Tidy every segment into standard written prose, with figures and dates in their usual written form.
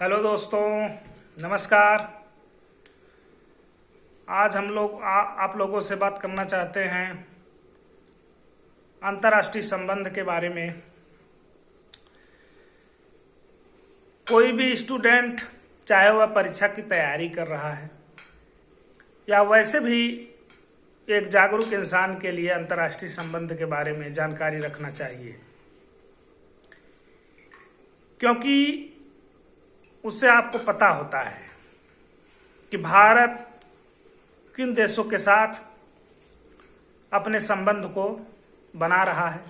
Hello दोस्तों, नमस्कार। आज हम लोग आप लोगों से बात करना चाहते हैं अंतर्राष्ट्रीय संबंध के बारे में। कोई भी स्टूडेंट, चाहे वह परीक्षा की तैयारी कर रहा है या वैसे भी एक जागरूक इंसान के लिए अंतर्राष्ट्रीय संबंध के बारे में जानकारी रखना चाहिए, क्योंकि उससे आपको पता होता है कि भारत किन देशों के साथ अपने संबंध को बना रहा है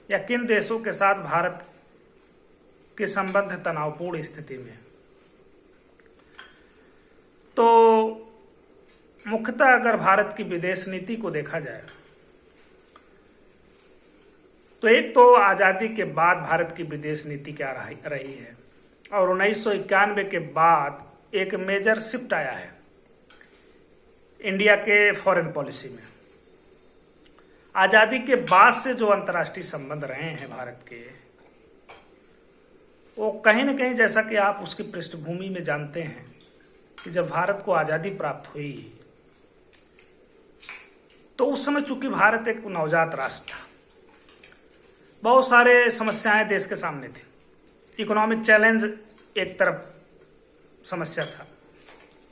या किन देशों के साथ भारत के संबंध तनावपूर्ण स्थिति में। तो मुख्यतः अगर भारत की विदेश नीति को देखा जाए तो एक तो आज़ादी के बाद भारत की विदेश नीति क्या रही है, और 1991 के बाद एक मेजर शिफ्ट आया है इंडिया के फॉरेन पॉलिसी में। आज़ादी के बाद से जो अंतर्राष्ट्रीय संबंध रहे हैं भारत के, वो कहीं न कहीं, जैसा कि आप उसकी पृष्ठभूमि में जानते हैं, कि जब भारत को आज़ादी प्राप्त हुई तो उस समय चूंकि भारत एक नवजात राष्ट्र था, बहुत सारे समस्याएं देश के सामने थी। इकोनॉमिक चैलेंज एक तरफ समस्या था,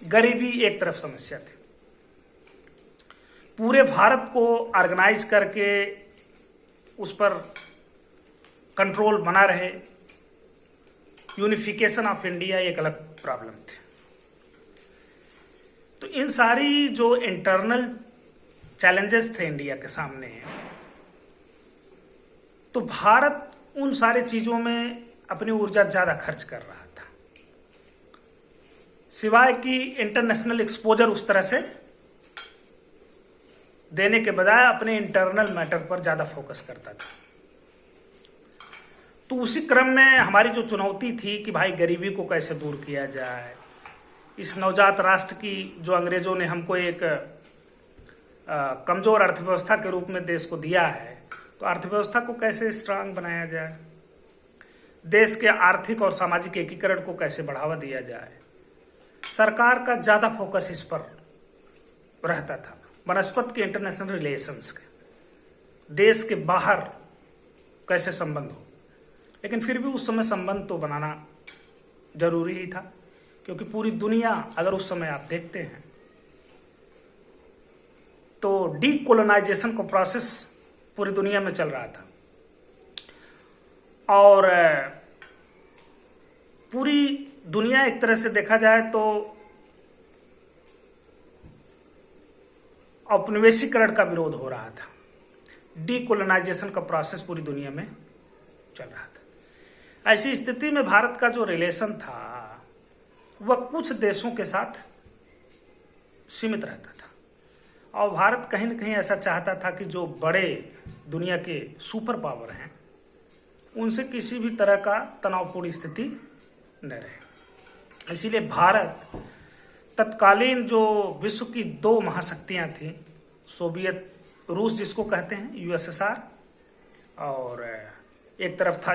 गरीबी एक तरफ समस्या थी। पूरे भारत को ऑर्गेनाइज करके उस पर कंट्रोल बना रहे, यूनिफिकेशन ऑफ इंडिया एक अलग प्रॉब्लम थी। तो इन सारी जो इंटरनल चैलेंजेस थे इंडिया के सामने, तो भारत उन सारी चीजों में अपनी ऊर्जा ज्यादा खर्च कर रहा था, सिवाय कि इंटरनेशनल एक्सपोजर उस तरह से देने के बजाय अपने इंटरनल मैटर पर ज्यादा फोकस करता था। तो उसी क्रम में हमारी जो चुनौती थी कि भाई गरीबी को कैसे दूर किया जाए, इस नवजात राष्ट्र की जो अंग्रेजों ने हमको एक कमजोर अर्थव्यवस्था के रूप में देश को दिया है, तो अर्थव्यवस्था को कैसे स्ट्रांग बनाया जाए, देश के आर्थिक और सामाजिक एकीकरण को कैसे बढ़ावा दिया जाए। सरकार का ज्यादा फोकस इस पर रहता था, बनस्पत के इंटरनेशनल रिलेशंस के, देश के बाहर कैसे संबंध हो। लेकिन फिर भी उस समय संबंध तो बनाना जरूरी ही था, क्योंकि पूरी दुनिया, अगर उस समय आप देखते हैं तो डीकोलोनाइजेशन का प्रोसेस पूरी दुनिया में चल रहा था, और पूरी दुनिया एक तरह से देखा जाए तो औपनिवेशीकरण का विरोध हो रहा था। डीकोलोनाइजेशन का प्रोसेस पूरी दुनिया में चल रहा था। ऐसी स्थिति में भारत का जो रिलेशन था वह कुछ देशों के साथ सीमित रहता था, और भारत कहीं न कहीं ऐसा चाहता था कि जो बड़े दुनिया के सुपर पावर हैं उनसे किसी भी तरह का तनावपूर्ण स्थिति न रहे। इसीलिए भारत तत्कालीन जो विश्व की दो महाशक्तियां थी, सोवियत रूस जिसको कहते हैं, यूएसएसआर, और एक तरफ था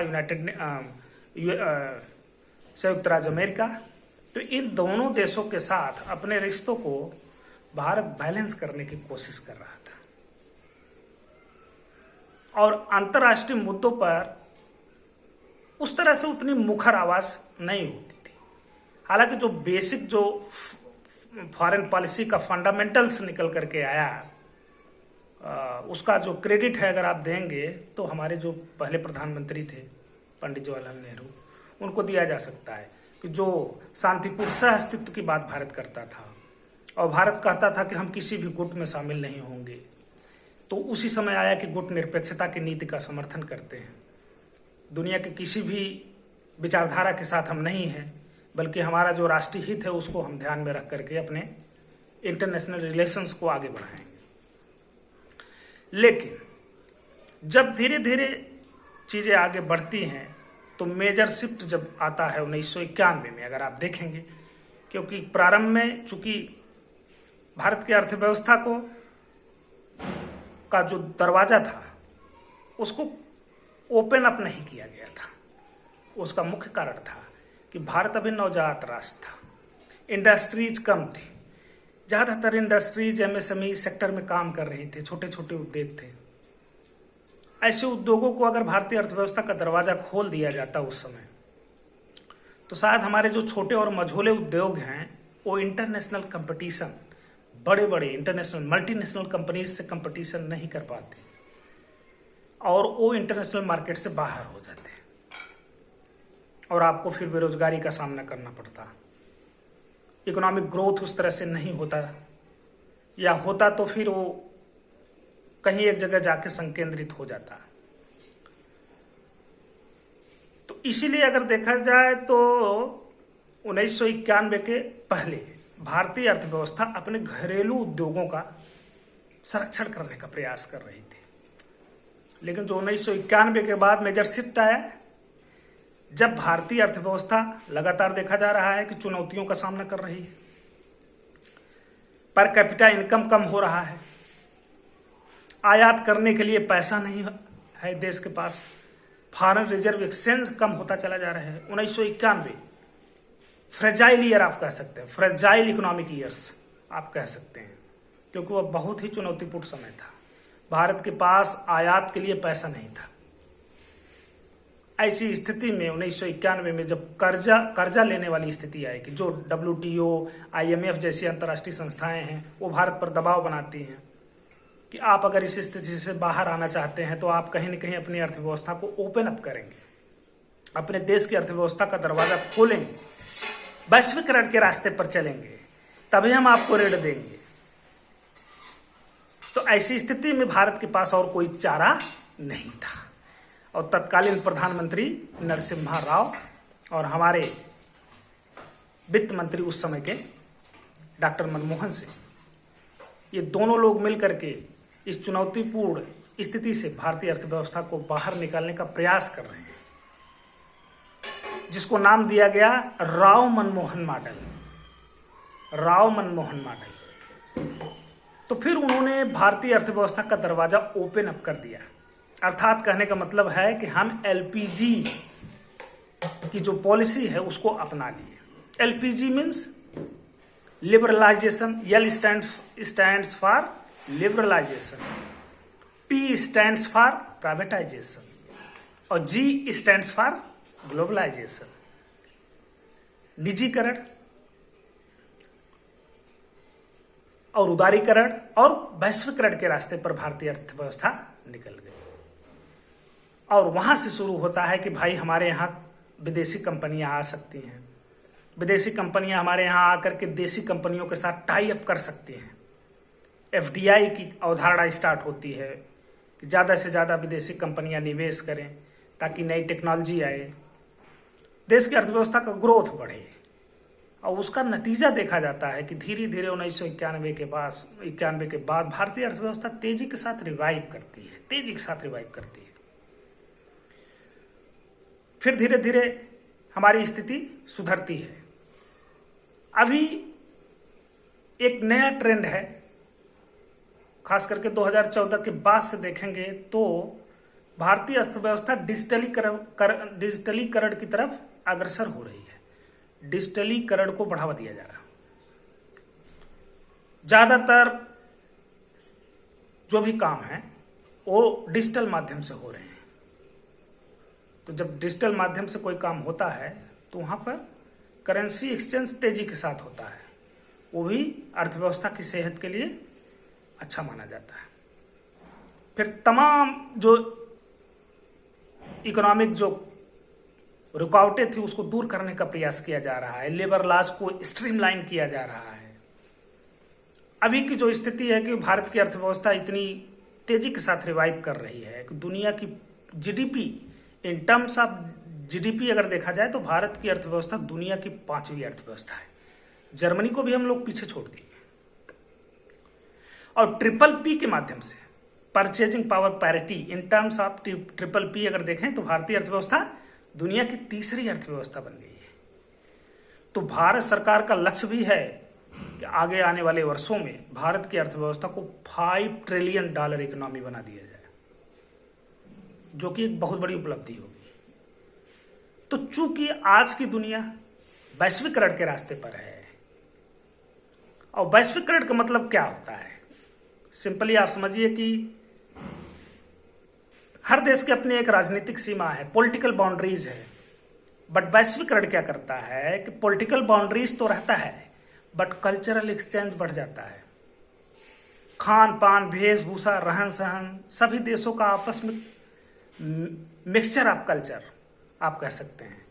संयुक्त राज्य अमेरिका, तो इन दोनों देशों के साथ अपने रिश्तों को भारत बैलेंस करने की कोशिश कर रहा था, और अंतर्राष्ट्रीय मुद्दों पर उस तरह से उतनी मुखर आवाज नहीं होती थी। हालांकि जो बेसिक, जो फॉरेन पॉलिसी का फंडामेंटल्स निकल करके आया, उसका जो क्रेडिट है अगर आप देंगे तो हमारे जो पहले प्रधानमंत्री थे पंडित जवाहरलाल नेहरू, उनको दिया जा सकता है कि जो शांतिपूर्ण सह अस्तित्व की बात भारत करता था, और भारत कहता था कि हम किसी भी गुट में शामिल नहीं होंगे, तो उसी समय आया कि गुट निरपेक्षता की नीति का समर्थन करते हैं, दुनिया के किसी भी विचारधारा के साथ हम नहीं हैं, बल्कि हमारा जो राष्ट्रीय हित है उसको हम ध्यान में रख करके अपने इंटरनेशनल रिलेशंस को आगे बढ़ाएंगे। लेकिन जब धीरे धीरे चीजें आगे बढ़ती हैं तो मेजर शिफ्ट जब आता है 1991 में, अगर आप देखेंगे, क्योंकि प्रारंभ में चूंकि भारत की अर्थव्यवस्था को का जो दरवाजा था उसको ओपन अप नहीं किया गया था, उसका मुख्य कारण था कि भारत अभी नवजात राष्ट्र था, इंडस्ट्रीज कम थी, ज़्यादातर इंडस्ट्रीज एमएसएमई सेक्टर में काम कर रही थी, छोटे छोटे उद्योग थे। ऐसे उद्योगों को अगर भारतीय अर्थव्यवस्था का दरवाजा खोल दिया जाता उस समय, तो शायद हमारे जो छोटे और मझोले उद्योग हैं वो इंटरनेशनल कंपटीशन, बड़े बड़े इंटरनेशनल मल्टीनेशनल कंपनीज से कंपटीशन नहीं कर पाते और वो इंटरनेशनल मार्केट से बाहर हो जाते और आपको फिर बेरोजगारी का सामना करना पड़ता। इकोनॉमिक ग्रोथ उस तरह से नहीं होता, या होता तो फिर वो कहीं एक जगह जाके संकेंद्रित हो जाता। तो इसीलिए अगर देखा जाए तो 1991 के पहले भारतीय अर्थव्यवस्था अपने घरेलू उद्योगों का संरक्षण करने का प्रयास कर रही थी। लेकिन जो 1991 के बाद मेजर शिफ्ट आया, जब भारतीय अर्थव्यवस्था लगातार देखा जा रहा है कि चुनौतियों का सामना कर रही है, पर कैपिटा इनकम कम हो रहा है, आयात करने के लिए पैसा नहीं है देश के पास, फॉरेन रिजर्व एक्सचेंज कम होता चला जा रहा है। 1991 फ्रेजाइल ईयर आप कह सकते हैं, फ्रेजाइल इकोनॉमिक ईयर्स आप कह सकते हैं, क्योंकि वह बहुत ही चुनौतीपूर्ण समय था। भारत के पास आयात के लिए पैसा नहीं था। ऐसी स्थिति में 1991 में जब कर्जा लेने वाली स्थिति आई कि जो WTO, IMF जैसी अंतर्राष्ट्रीय संस्थाएं हैं वो भारत पर दबाव बनाती हैं कि आप अगर इस स्थिति से बाहर आना चाहते हैं तो आप कहीं न कहीं अपनी अर्थव्यवस्था को ओपन अप करेंगे, अपने देश की अर्थव्यवस्था का दरवाजा खोलेंगे, वैश्वीकरण के रास्ते पर चलेंगे, तभी हम आपको ऋण देंगे। तो ऐसी स्थिति में भारत के पास और कोई चारा नहीं था और तत्कालीन प्रधानमंत्री नरसिम्हा राव और हमारे वित्त मंत्री उस समय के डॉक्टर मनमोहन सिंह, ये दोनों लोग मिलकर के इस चुनौतीपूर्ण स्थिति से भारतीय अर्थव्यवस्था को बाहर निकालने का प्रयास कर रहे हैं, जिसको नाम दिया गया राव मनमोहन मॉडल। राव मनमोहन मॉडल। तो फिर उन्होंने भारतीय अर्थव्यवस्था का दरवाजा ओपन अप कर दिया, अर्थात कहने का मतलब है कि हम LPG की जो पॉलिसी है उसको अपना लिए। LPG means liberalization, L stands for liberalization, P stands for privatization और G stands फॉर ग्लोबलाइजेशन, निजीकरण और उदारीकरण और वैश्वीकरण के रास्ते पर भारतीय अर्थव्यवस्था निकल गई। और वहां से शुरू होता है कि भाई हमारे यहाँ विदेशी कंपनियां आ सकती हैं, विदेशी कंपनियां हमारे यहाँ आकर के देशी कंपनियों के साथ टाई अप कर सकती हैं। FDI की अवधारणा स्टार्ट होती है कि ज़्यादा से ज़्यादा विदेशी कंपनियां निवेश करें ताकि नई टेक्नोलॉजी आए, देश की अर्थव्यवस्था का ग्रोथ बढ़े। और उसका नतीजा देखा जाता है कि धीरे धीरे 1991 के बाद भारतीय अर्थव्यवस्था तेजी के साथ रिवाइव करती है, फिर धीरे धीरे हमारी स्थिति सुधरती है। अभी एक नया ट्रेंड है, खास करके 2014 के बाद से देखेंगे तो भारतीय अर्थव्यवस्था डिजिटलीकरण की तरफ अग्रसर हो रही है। डिजिटलीकरण को बढ़ावा दिया जा रहा है। ज्यादातर जो भी काम है वो डिजिटल माध्यम से हो रहे हैं। तो जब डिजिटल माध्यम से कोई काम होता है तो वहां पर करेंसी एक्सचेंज तेजी के साथ होता है, वो भी अर्थव्यवस्था की सेहत के लिए अच्छा माना जाता है। फिर तमाम जो इकोनॉमिक जो रुकावटें थी उसको दूर करने का प्रयास किया जा रहा है, लेबर लॉज को स्ट्रीमलाइन किया जा रहा है। अभी की जो स्थिति है कि भारत की अर्थव्यवस्था इतनी तेजी के साथ रिवाइव कर रही है कि दुनिया की GDP, in terms of GDP अगर देखा जाए तो भारत की अर्थव्यवस्था दुनिया की 5वीं अर्थव्यवस्था है। जर्मनी को भी हम लोग पीछे छोड़ दिए। और PPP के माध्यम से, purchasing power parity, in terms of PPP अगर देखें तो भारतीय अर्थव्यवस्था दुनिया की 3री अर्थव्यवस्था बन गई है। तो भारत सरकार का लक्ष्य भी है कि आगे आने वाले वर्षों में भारत की अर्थव्यवस्था को $5 ट्रिलियन इकोनॉमी बना दिया जाए, जो कि एक बहुत बड़ी उपलब्धि होगी। तो चूंकि आज की दुनिया वैश्वीकरण के रास्ते पर है। और वैश्वीकरण का मतलब क्या होता है? सिंपली आप समझिए कि हर देश की अपनी एक राजनीतिक सीमा है, पॉलिटिकल बाउंड्रीज है। बट वैश्वीकरण क्या करता है कि पॉलिटिकल बाउंड्रीज तो रहता है बट कल्चरल एक्सचेंज बढ़ जाता है। खान पान, वेशभूषा, रहन सहन, सभी देशों का आपस में मिक्सचर ऑफ कल्चर आप कह सकते हैं।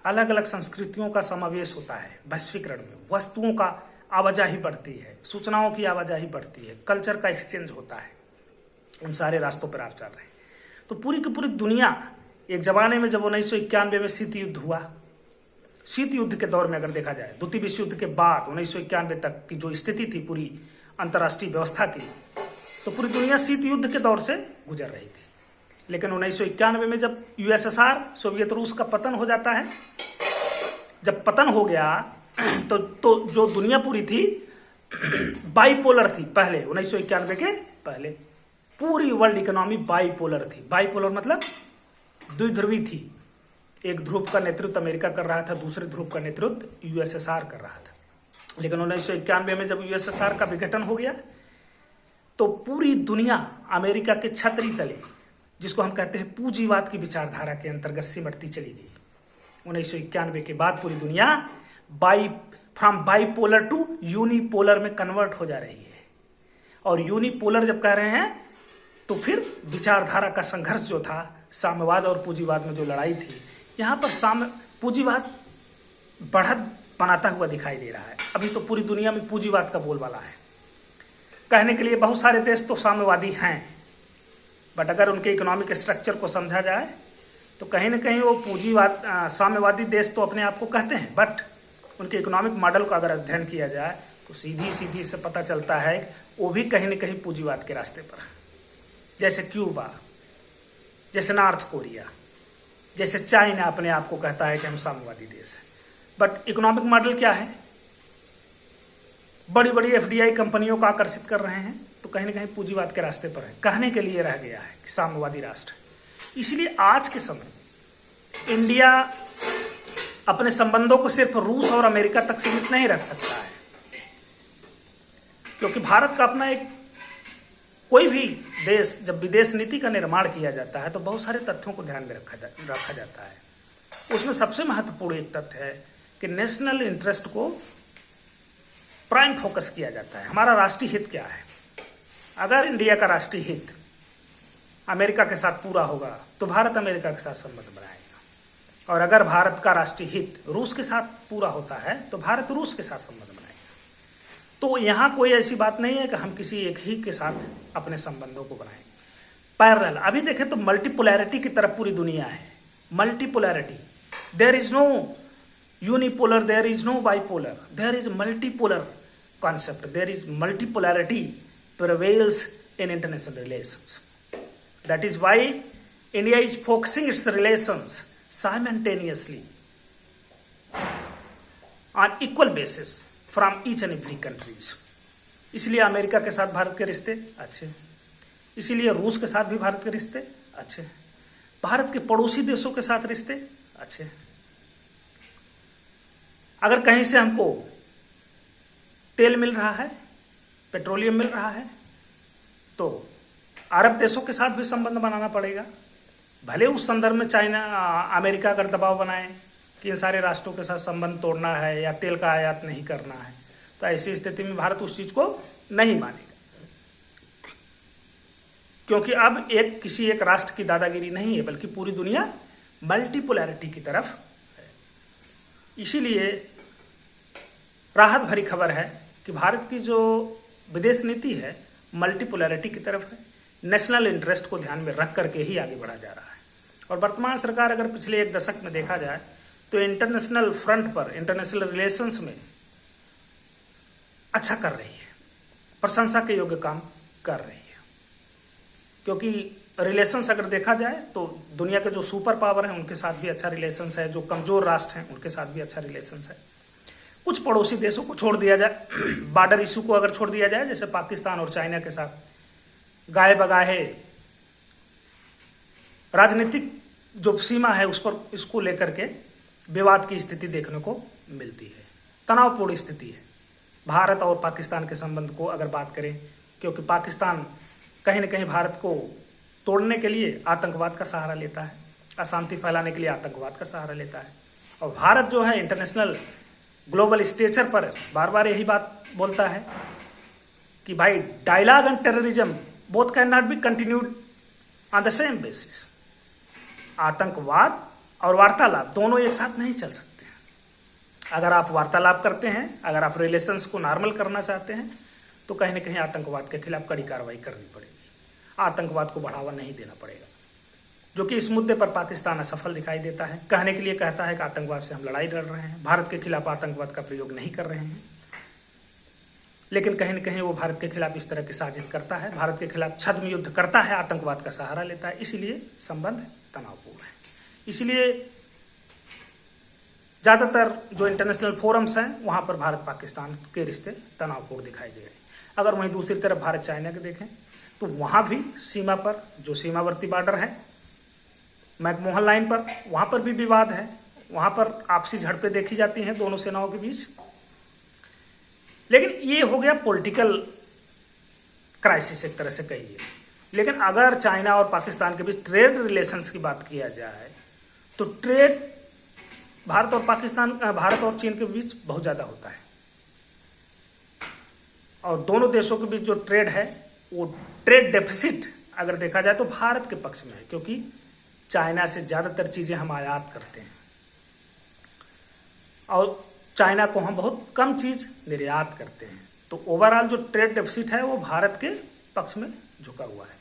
अलग अलग संस्कृतियों का समावेश होता है वैश्वीकरण में। वस्तुओं का आवाजाही बढ़ती है, सूचनाओं की आवाजाही बढ़ती है, कल्चर का एक्सचेंज होता है। उन सारे रास्तों पर आप चल रहे हैं। तो पूरी की पूरी दुनिया एक जमाने में जब 1991 में शीत युद्ध हुआ, शीत युद्ध के दौर में अगर देखा जाए, द्वितीय विश्व युद्ध के बाद 1991 तक की जो स्थिति थी पूरी अंतर्राष्ट्रीय व्यवस्था की, तो पूरी दुनिया शीत युद्ध के दौर से गुजर रही थी। लेकिन 1991 में जब यूएसएसआर, सोवियत रूस का पतन हो जाता है, जब पतन हो गया तो जो दुनिया पूरी थी बाइपोलर थी। पहले 1991 के पहले पूरी वर्ल्ड इकोनॉमी बाइपोलर थी। बाइपोलर मतलब द्विध्रुवी थी। एक ध्रुव का नेतृत्व अमेरिका कर रहा था, दूसरे ध्रुव का नेतृत्व यूएसएसआर कर रहा था। लेकिन 1991 में जब यूएसएसआर का विघटन हो गया तो पूरी दुनिया अमेरिका के छतरी तले, जिसको हम कहते हैं पूंजीवाद की विचारधारा के अंतर्गत सिमटती चली गई। 1991 के बाद पूरी दुनिया फ्रॉम बाइपोलर टू यूनिपोलर में कन्वर्ट हो जा रही है। और यूनिपोलर जब कह रहे हैं तो फिर विचारधारा का संघर्ष जो था, साम्यवाद और पूंजीवाद में जो लड़ाई थी, यहाँ पर पूंजीवाद बढ़त बनाता हुआ दिखाई दे रहा है। अभी तो पूरी दुनिया में पूंजीवाद का बोलबाला है। कहने के लिए बहुत सारे देश तो साम्यवादी हैं, बट अगर उनके इकोनॉमिक स्ट्रक्चर को समझा जाए तो कहीं ना कहीं वो पूंजीवाद साम्यवादी देश तो अपने आप को कहते हैं, बट उनके इकोनॉमिक मॉडल का अगर अध्ययन किया जाए तो सीधी सीधी से पता चलता है वो भी कहीं न कहीं पूंजीवाद के रास्ते पर है। जैसे क्यूबा, जैसे नॉर्थ कोरिया, जैसे चाइना अपने आप को कहता है कि हम साम्यवादी देश हैं, बट इकोनॉमिक मॉडल क्या है? बड़ी बड़ी एफडीआई कंपनियों को आकर्षित कर रहे हैं, तो कहीं ना कहीं पूंजीवाद के रास्ते पर है। कहने के लिए रह गया है कि साम्यवादी राष्ट्र। इसलिए आज के समय इंडिया अपने संबंधों को सिर्फ रूस और अमेरिका तक सीमित नहीं रख सकता है, क्योंकि भारत का अपना एक कोई भी देश जब विदेश नीति का निर्माण किया जाता है तो बहुत सारे तथ्यों को ध्यान में रखा जाता है। उसमें सबसे महत्वपूर्ण एक तथ्य है कि नेशनल इंटरेस्ट को प्राइम फोकस किया जाता है। हमारा राष्ट्रीय हित क्या है? अगर इंडिया का राष्ट्रीय हित अमेरिका के साथ पूरा होगा तो भारत अमेरिका के साथ संबंध बनाएगा, और अगर भारत का राष्ट्रीय हित रूस के साथ पूरा होता है तो भारत रूस के साथ संबंध बनाएगा। तो यहाँ कोई ऐसी बात नहीं है कि हम किसी एक ही के साथ अपने संबंधों को बनाएं। पैरेलल अभी देखें तो मल्टीपोलैरिटी की तरफ पूरी दुनिया है। Multipolarity, there is no unipolar, there is no bipolar, there is multipolar concept. There is multipolarity prevails in international relations. That is why India is focusing its relations simultaneously on equal basis from each and every countries. इसलिए America के साथ भारत के रिश्ते अच्छे, इसीलिए रूस के साथ भी भारत के रिश्ते अच्छे, भारत के पड़ोसी देशों के साथ रिश्ते अच्छे। अगर कहीं से हमको तेल मिल रहा है, पेट्रोलियम मिल रहा है, तो अरब देशों के साथ भी संबंध बनाना पड़ेगा। भले उस संदर्भ में चाइना, अमेरिका अगर दबाव बनाए कि इन सारे राष्ट्रों के साथ संबंध तोड़ना है या तेल का आयात नहीं करना है, तो ऐसी स्थिति में भारत उस चीज को नहीं मानेगा, क्योंकि अब किसी एक राष्ट्र की दादागिरी नहीं है, बल्कि पूरी दुनिया मल्टीपोलैरिटी की तरफ है। इसीलिए राहत भरी खबर है कि भारत की जो विदेश नीति है मल्टीपोलैरिटी की तरफ है, नेशनल इंटरेस्ट को ध्यान में रख करके ही आगे बढ़ा जा रहा है। और वर्तमान सरकार अगर पिछले एक दशक में देखा जाए तो इंटरनेशनल फ्रंट पर, इंटरनेशनल रिलेशंस में अच्छा कर रही है, प्रशंसा के योग्य काम कर रही है। क्योंकि रिलेशंस अगर देखा जाए तो दुनिया के जो सुपर पावर हैं उनके साथ भी अच्छा रिलेशंस है, जो कमजोर राष्ट्र हैं उनके साथ भी अच्छा रिलेशंस है। कुछ पड़ोसी देशों को छोड़ दिया जाए, बॉर्डर इशू को अगर छोड़ दिया जाए, जैसे पाकिस्तान और चाइना के साथ गाये बगाहे राजनीतिक जो सीमा है उस पर, इसको लेकर के विवाद की स्थिति देखने को मिलती है, तनावपूर्ण स्थिति है। भारत और पाकिस्तान के संबंध को अगर बात करें, क्योंकि पाकिस्तान कहीं न कहीं भारत को तोड़ने के लिए आतंकवाद का सहारा लेता है, अशांति फैलाने के लिए आतंकवाद का सहारा लेता है, और भारत जो है इंटरनेशनल ग्लोबल स्टेचर पर बार बार यही बात बोलता है कि भाई dialogue and terrorism both can not be continued on the same basis. आतंकवाद और वार्तालाप दोनों एक साथ नहीं चल सकते हैं। अगर आप वार्तालाप करते हैं, अगर आप रिलेशंस को नॉर्मल करना चाहते हैं, तो कहीं ना कहीं आतंकवाद के खिलाफ कड़ी कार्रवाई करनी पड़ेगी, आतंकवाद को बढ़ावा नहीं देना पड़ेगा, जो कि इस मुद्दे पर पाकिस्तान असफल दिखाई देता है। कहने के लिए कहता है कि आतंकवाद से हम लड़ाई लड़ रहे हैं, भारत के खिलाफ आतंकवाद का प्रयोग नहीं कर रहे हैं, लेकिन कहीं न कहीं वो भारत के खिलाफ इस तरह की साजिश करता है, भारत के खिलाफ छद्म युद्ध करता है, आतंकवाद का सहारा लेता है। इसीलिए संबंध तनावपूर्ण है। इसलिए ज्यादातर जो इंटरनेशनल फोरम्स हैं वहां पर भारत पाकिस्तान के रिश्ते तनावपूर्ण दिखाई दे रहे हैं। अगर वहीं दूसरी तरफ भारत चाइना के देखें तो वहां भी सीमा पर, जो सीमावर्ती बॉर्डर है मैकमोहन लाइन पर, वहां पर भी विवाद है, वहां पर आपसी झड़पें देखी जाती हैं दोनों सेनाओं के बीच। लेकिन ये हो गया पॉलिटिकल क्राइसिस एक तरह से कहिए। लेकिन अगर चाइना और पाकिस्तान के बीच ट्रेड रिलेशंस की बात किया जाए तो ट्रेड भारत और चीन के बीच बहुत ज्यादा होता है, और दोनों देशों के बीच जो ट्रेड है वो ट्रेड डेफिसिट अगर देखा जाए तो भारत के पक्ष में है, क्योंकि चाइना से ज्यादातर चीजें हम आयात करते हैं और चाइना को हम बहुत कम चीज निर्यात करते हैं। तो ओवरऑल जो ट्रेड डेफिसिट है वो भारत के पक्ष में झुका हुआ है।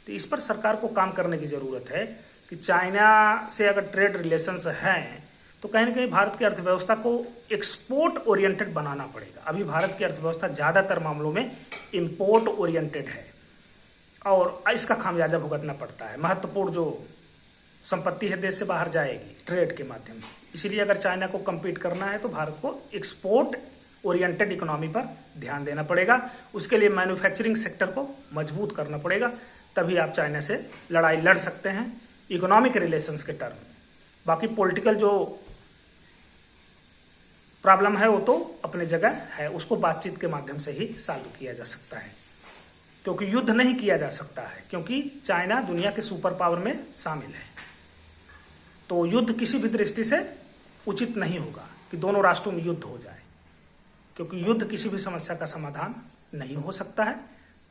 तो इस पर सरकार को काम करने की जरूरत है कि चाइना से अगर ट्रेड रिलेशंस हैं तो कहीं ना कहीं भारत की अर्थव्यवस्था को एक्सपोर्ट ओरिएंटेड बनाना पड़ेगा। अभी भारत की अर्थव्यवस्था ज्यादातर मामलों में इंपोर्ट ओरिएंटेड है और इसका खामियाजा भुगतना पड़ता है। महत्वपूर्ण जो संपत्ति है देश से बाहर जाएगी ट्रेड के माध्यम से। इसीलिए अगर चाइना को कम्पीट करना है तो भारत को एक्सपोर्ट ओरिएंटेड इकोनॉमी पर ध्यान देना पड़ेगा। उसके लिए मैन्युफैक्चरिंग सेक्टर को मजबूत करना पड़ेगा, तभी आप चाइना से लड़ाई लड़ सकते हैं इकोनॉमिक रिलेशंस के टर्म में। बाकी पॉलिटिकल जो प्रॉब्लम है वो तो अपने जगह है, उसको बातचीत के माध्यम से ही सॉल्व किया जा सकता है, क्योंकि युद्ध नहीं किया जा सकता है, क्योंकि चाइना दुनिया के सुपर पावर में शामिल है। तो युद्ध किसी भी दृष्टि से उचित नहीं होगा कि दोनों राष्ट्रों में युद्ध हो जाए, क्योंकि युद्ध किसी भी समस्या का समाधान नहीं हो सकता है।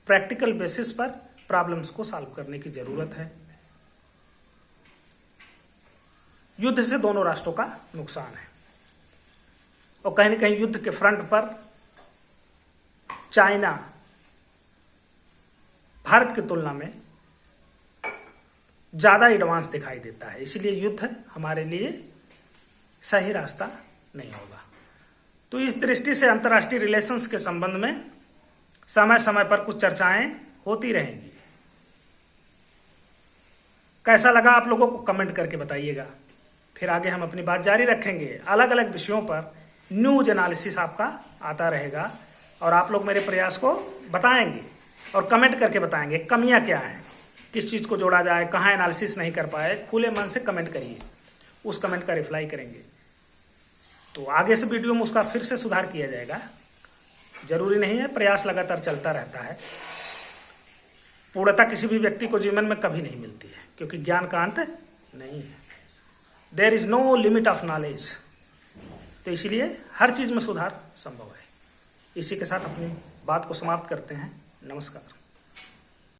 प्रैक्टिकल बेसिस पर प्रॉब्लम्स को सॉल्व करने की जरूरत है। युद्ध से दोनों राष्ट्रों का नुकसान है और कहीं न कहीं युद्ध के फ्रंट पर चाइना भारत की तुलना में ज्यादा एडवांस दिखाई देता है, इसलिए युद्ध हमारे लिए सही रास्ता नहीं होगा। तो इस दृष्टि से अंतर्राष्ट्रीय रिलेशंस के संबंध में समय समय पर कुछ चर्चाएं होती रहेंगी। कैसा लगा आप लोगों को कमेंट करके बताइएगा। फिर आगे हम अपनी बात जारी रखेंगे। अलग अलग विषयों पर न्यूज एनालिसिस आपका आता रहेगा और आप लोग मेरे प्रयास को बताएंगे और कमेंट करके बताएंगे कमियां क्या हैं, किस चीज को जोड़ा जाए, कहाँ एनालिसिस नहीं कर पाए। खुले मन से कमेंट करिए, उस कमेंट का रिप्लाई करेंगे तो आगे से वीडियो में उसका फिर से सुधार किया जाएगा। जरूरी नहीं है, प्रयास लगातार चलता रहता है। पूर्णता किसी भी व्यक्ति को जीवन में कभी नहीं मिलती है, क्योंकि ज्ञान का अंत नहीं है। There is no limit of knowledge. तो इसलिए हर चीज में सुधार संभव है। इसी के साथ अपनी बात को समाप्त करते हैं। नमस्कार।